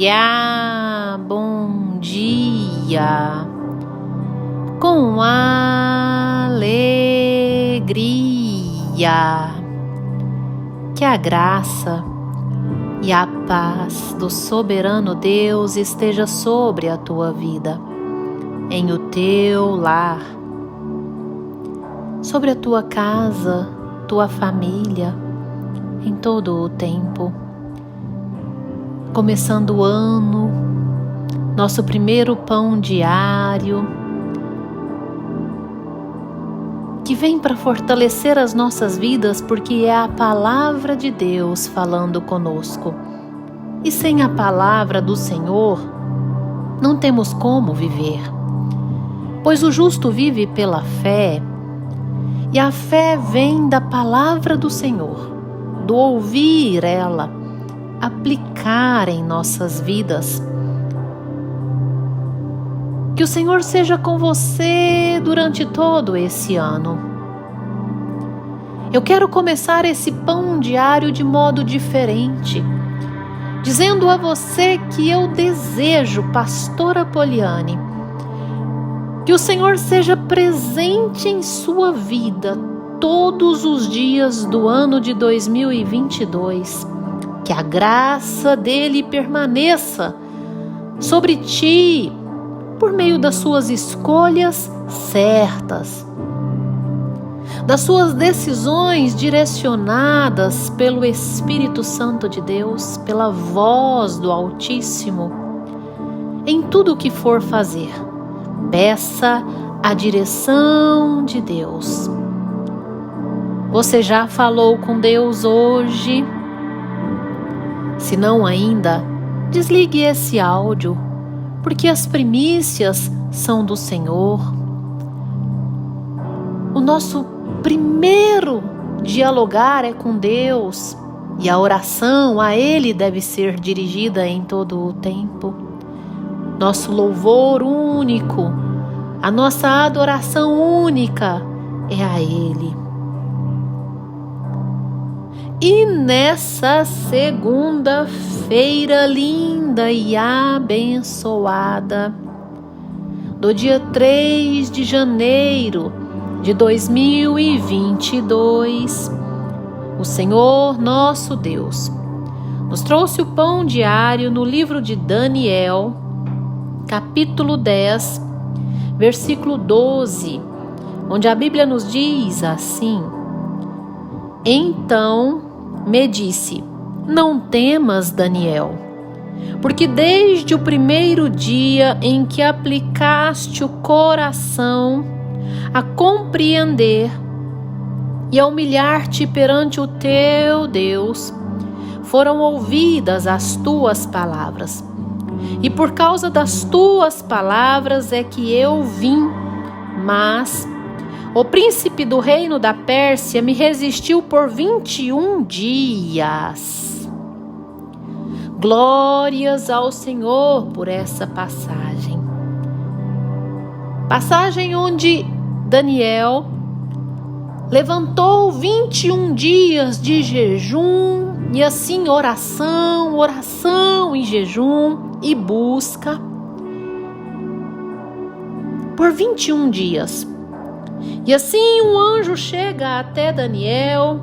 dia, bom dia, com alegria. Que a graça e a paz do soberano Deus esteja sobre a tua vida, em o teu lar, sobre a tua casa, tua família, em todo o tempo. Começando o ano, nosso primeiro pão diário, que vem para fortalecer as nossas vidas, porque é a palavra de Deus falando conosco. E sem a palavra do Senhor, não temos como viver. Pois o justo vive pela fé, e a fé vem da palavra do Senhor, do ouvir ela, aplicar em nossas vidas. Que o Senhor seja com você durante todo esse ano. Eu quero começar esse pão diário de modo diferente, dizendo a você que eu desejo, pastora Poliane, que o Senhor seja presente em sua vida todos os dias do ano de 2022. Que a graça dele permaneça sobre ti, por meio das suas escolhas certas, das suas decisões direcionadas pelo Espírito Santo de Deus, pela voz do Altíssimo. Em tudo o que for fazer, peça a direção de Deus. Você já falou com Deus hoje? Se não ainda, desligue esse áudio, porque as primícias são do Senhor. O nosso primeiro dialogar é com Deus, e a oração a Ele deve ser dirigida em todo o tempo. Nosso louvor único, a nossa adoração única é a Ele. E nessa segunda-feira linda e abençoada, do dia 3 de janeiro de 2022, o Senhor nosso Deus nos trouxe o pão diário no livro de Daniel, capítulo 10, versículo 12, onde a Bíblia nos diz assim: Então me disse: não temas, Daniel, porque desde o primeiro dia em que aplicaste o coração a compreender e a humilhar-te perante o teu Deus, foram ouvidas as tuas palavras. E por causa das tuas palavras é que eu vim, mas o príncipe do reino da Pérsia me resistiu por 21 dias. Glórias ao Senhor por essa passagem. Passagem onde Daniel levantou 21 dias de jejum e assim oração e jejum e busca por 21 dias. E assim um anjo chega até Daniel,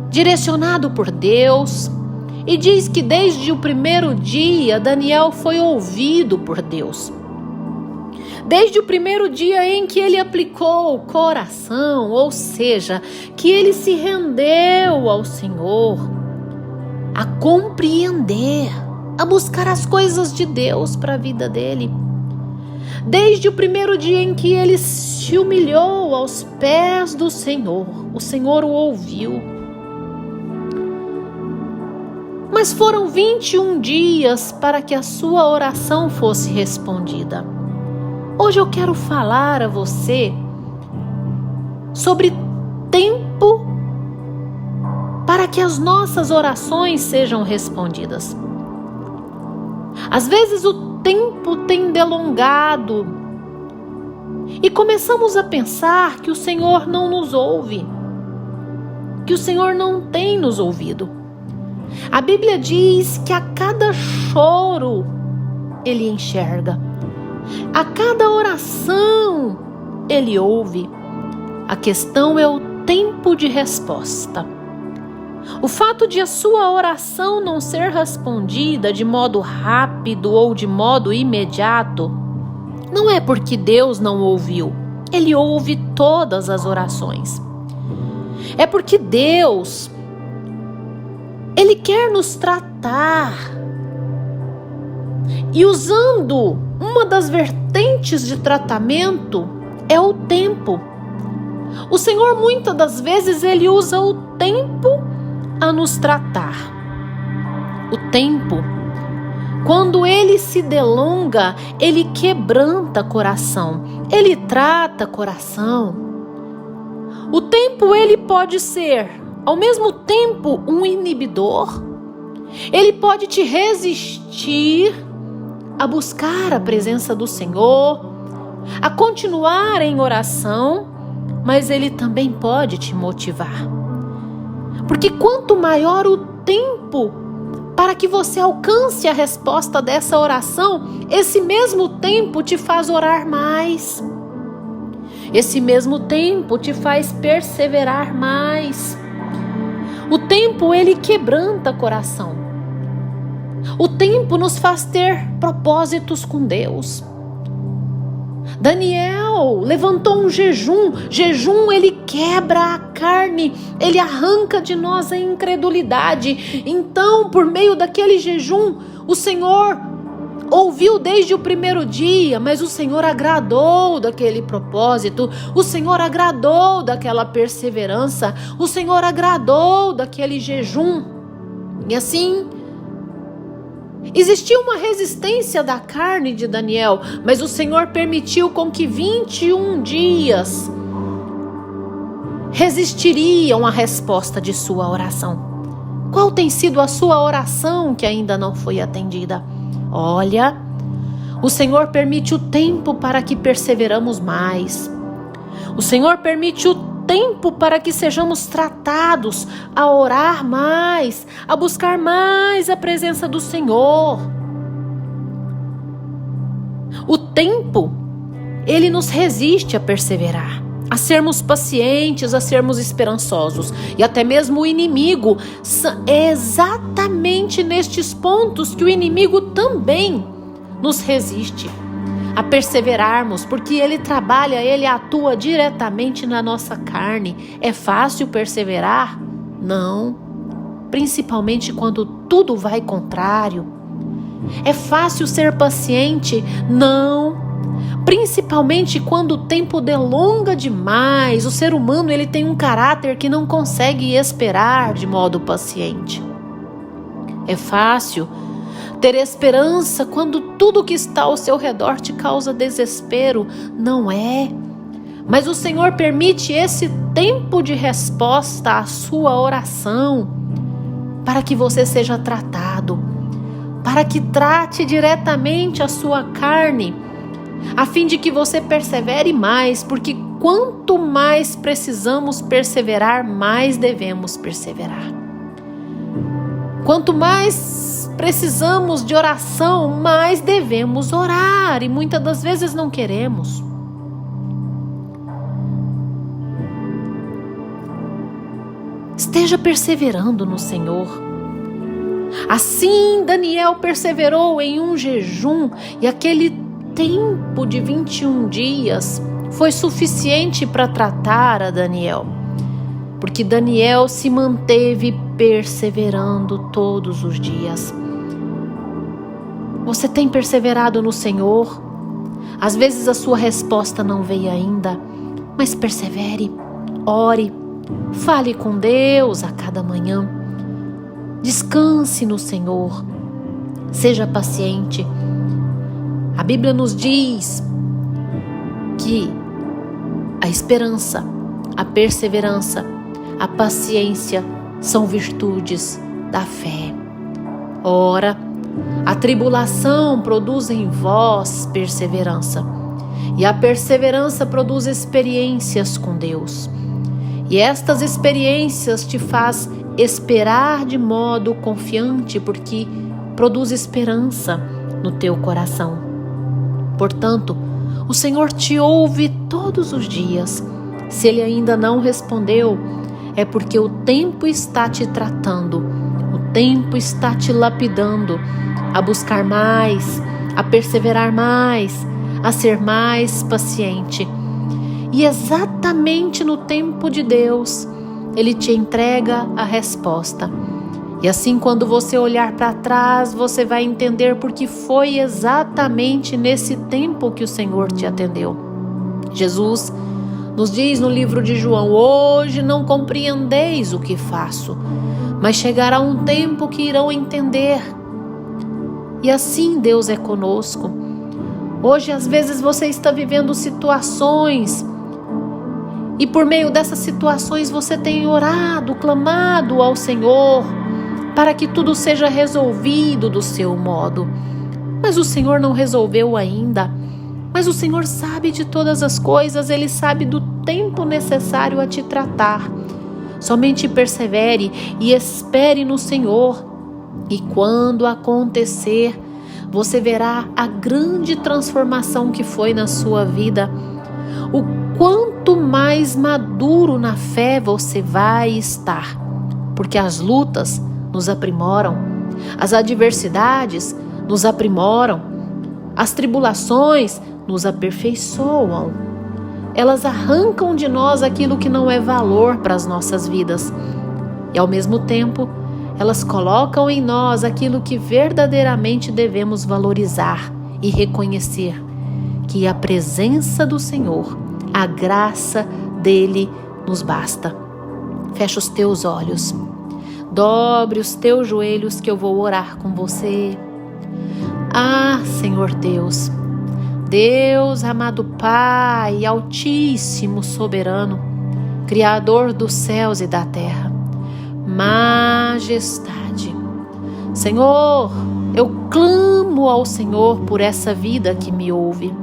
direcionado por Deus, e diz que desde o primeiro dia Daniel foi ouvido por Deus. Desde o primeiro dia em que ele aplicou o coração, ou seja, que ele se rendeu ao Senhor, a compreender, a buscar as coisas de Deus para a vida dele. Desde o primeiro dia em que ele se humilhou aos pés do Senhor, o Senhor o ouviu. Mas foram 21 dias para que a sua oração fosse respondida. Hoje eu quero falar a você sobre tempo para que as nossas orações sejam respondidas. Às vezes o tempo tem delongado e começamos a pensar que o Senhor não nos ouve, que o Senhor não tem nos ouvido. A Bíblia diz que a cada choro Ele enxerga, a cada oração Ele ouve. A questão é o tempo de resposta. O fato de a sua oração não ser respondida de modo rápido ou de modo imediato não é porque Deus não ouviu. Ele ouve todas as orações. É porque Deus, Ele quer nos tratar. E usando uma das vertentes de tratamento é o tempo. O Senhor muitas das vezes Ele usa o tempo a nos tratar. O tempo, quando Ele se delonga, Ele quebranta coração, Ele trata coração. O tempo, ele pode ser, ao mesmo tempo, um inibidor. Ele pode te resistir a buscar a presença do Senhor, a continuar em oração, mas ele também pode te motivar. Porque quanto maior o tempo para que você alcance a resposta dessa oração, esse mesmo tempo te faz orar mais. Esse mesmo tempo te faz perseverar mais. O tempo, ele quebranta o coração. O tempo nos faz ter propósitos com Deus. Daniel levantou um jejum. Jejum, ele quebra a carne, ele arranca de nós a incredulidade. Então, por meio daquele jejum, o Senhor ouviu desde o primeiro dia, mas o Senhor agradou daquele propósito, o Senhor agradou daquela perseverança, o Senhor agradou daquele jejum. E assim, existia uma resistência da carne de Daniel, mas o Senhor permitiu com que 21 dias resistiriam à resposta de sua oração. Qual tem sido a sua oração que ainda não foi atendida? Olha, o Senhor permite o tempo para que perseveramos mais. O Senhor permite o tempo para que sejamos tratados a orar mais, a buscar mais a presença do Senhor. O tempo, ele nos resiste a perseverar, a sermos pacientes, a sermos esperançosos. E até mesmo o inimigo, é exatamente nestes pontos que o inimigo também nos resiste a perseverarmos, porque ele trabalha, ele atua diretamente na nossa carne. É fácil perseverar? Não. Principalmente quando tudo vai contrário. É fácil ser paciente? Não. Principalmente quando o tempo delonga demais. O ser humano, ele tem um caráter que não consegue esperar de modo paciente. É fácil ter esperança quando tudo que está ao seu redor te causa desespero? Não é. Mas o Senhor permite esse tempo de resposta à sua oração para que você seja tratado, para que trate diretamente a sua carne, a fim de que você persevere mais, porque quanto mais precisamos perseverar, mais devemos perseverar. Quanto mais precisamos de oração, mais devemos orar, e muitas das vezes não queremos. Esteja perseverando no Senhor. Assim, Daniel perseverou em um jejum, e aquele tempo de 21 dias foi suficiente para tratar a Daniel, porque Daniel se manteve perseverando todos os dias. Você tem perseverado no Senhor? Às vezes a sua resposta não veio ainda, mas persevere, ore, fale com Deus a cada manhã, descanse no Senhor, seja paciente. A Bíblia nos diz que a esperança, a perseverança, a paciência são virtudes da fé. Ora, a tribulação produz em vós perseverança, e a perseverança produz experiências com Deus. E estas experiências te faz esperar de modo confiante, porque produz esperança no teu coração. Portanto, o Senhor te ouve todos os dias. Se Ele ainda não respondeu, é porque o tempo está te tratando, o tempo está te lapidando a buscar mais, a perseverar mais, a ser mais paciente. E exatamente no tempo de Deus, Ele te entrega a resposta. E assim, quando você olhar para trás, você vai entender porque foi exatamente nesse tempo que o Senhor te atendeu. Jesus nos diz no livro de João: hoje não compreendeis o que faço, mas chegará um tempo que irão entender. E assim Deus é conosco. Hoje, às vezes, você está vivendo situações e por meio dessas situações você tem orado, clamado ao Senhor para que tudo seja resolvido do seu modo. Mas o Senhor não resolveu ainda. Mas o Senhor sabe de todas as coisas, Ele sabe do tempo necessário a te tratar. Somente persevere e espere no Senhor. E quando acontecer, você verá a grande transformação que foi na sua vida. O quanto mais maduro na fé você vai estar. Porque as lutas nos aprimoram, as adversidades nos aprimoram, as tribulações nos aperfeiçoam. Elas arrancam de nós aquilo que não é valor para as nossas vidas. E ao mesmo tempo, elas colocam em nós aquilo que verdadeiramente devemos valorizar e reconhecer, que a presença do Senhor, a graça dele nos basta. Fecha os teus olhos. Dobre os teus joelhos que eu vou orar com você. Ah, Senhor Deus, Deus amado Pai, Altíssimo, Soberano, Criador dos céus e da terra, Majestade. Senhor, eu clamo ao Senhor por essa vida que me ouve.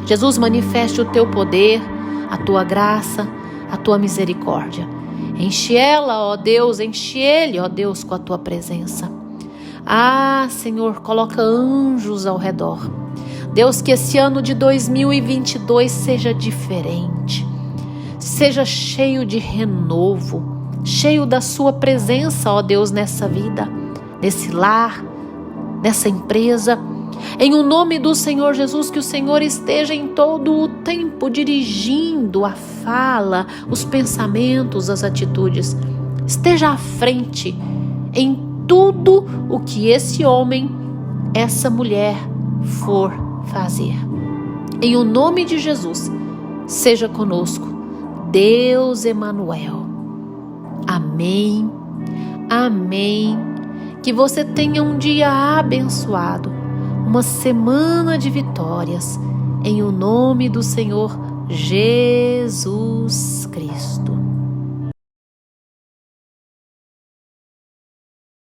Jesus, manifeste o teu poder, a tua graça, a tua misericórdia. Enche ela, ó Deus, enche ele, ó Deus, com a tua presença. Ah, Senhor, coloca anjos ao redor. Deus, que esse ano de 2022 seja diferente, seja cheio de renovo, cheio da sua presença, ó Deus, nessa vida, nesse lar, nessa empresa. Em o nome do Senhor Jesus, que o Senhor esteja em todo o tempo dirigindo a fala, os pensamentos, as atitudes. Esteja à frente em tudo o que esse homem, essa mulher for fazer. Em o nome de Jesus, seja conosco, Deus Emanuel. Amém, amém. Que você tenha um dia abençoado, uma semana de vitórias, em o nome do Senhor Jesus Cristo.